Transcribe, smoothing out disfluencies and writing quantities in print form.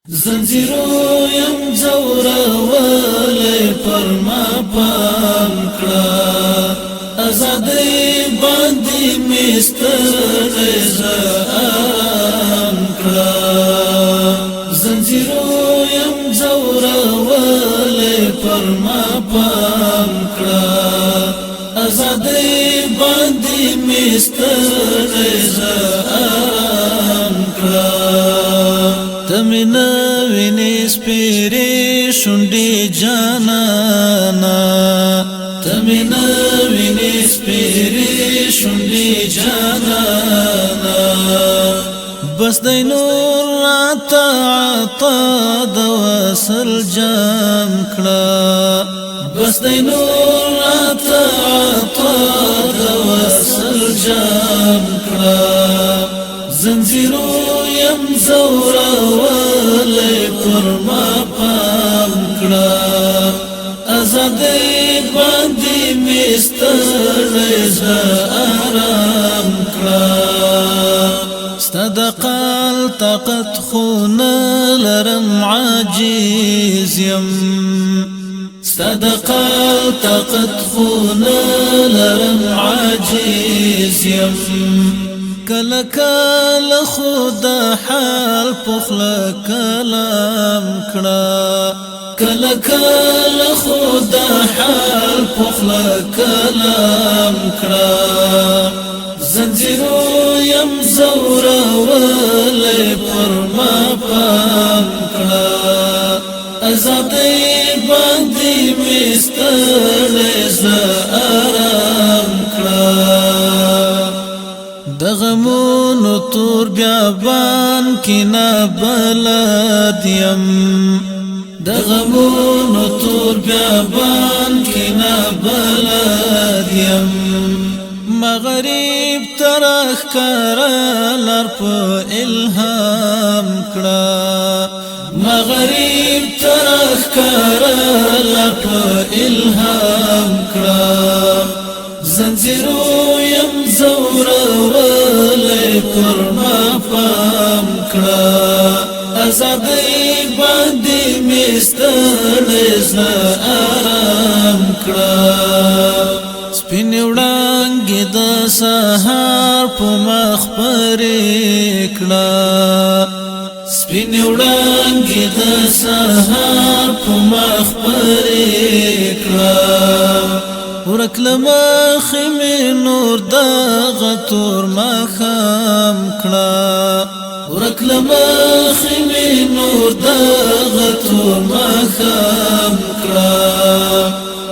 زنجیرو یم زورولی پر ما پام کړه ازادۍ باندې مستری زام کړه زنجیرو یم زورولی پر ما پام کړه ازادۍ باندې مستری زام کړه تمنا ویني سپيري شونډي جانانا تمنا ویني سپيري شونډي جانانا بس د نور عطا د وصل جام کړه بس د نور عطا د وصل جام کړه زنجیرو یم زورولی پر ما پام کړه ازادۍ باندې مستری آرام کړه ستا د قال طاقت خو نه لرم عاجز یم ستا د قال طاقت خو نه لرم عاجز یم کله کله خدا حال پخلا کلام کړه کله کله خدا حال پخلا کلام کړه زنجیرو یم زورولی پر ما پام کړه ازادۍ باندې مستری آرام کړه دغمونو تور بیابان کنا بلد یم دغمونو تور بیابان کنا بلد یم مغرب ترخ کرالر په الهام کړه مغرب ترخ کرالر په الهام کړه زنجیرو یم زورولی پر ما پام کړه ازادۍ باندې مستری آرام کړه سپین وړانګې د سهار په مخ پرې کړه سپین وړانګې د سهار په مخ پرې کړه ورک لمخ می نور دغه تور مخام کړه ورک لمخ می نور دغه تور مخام کړه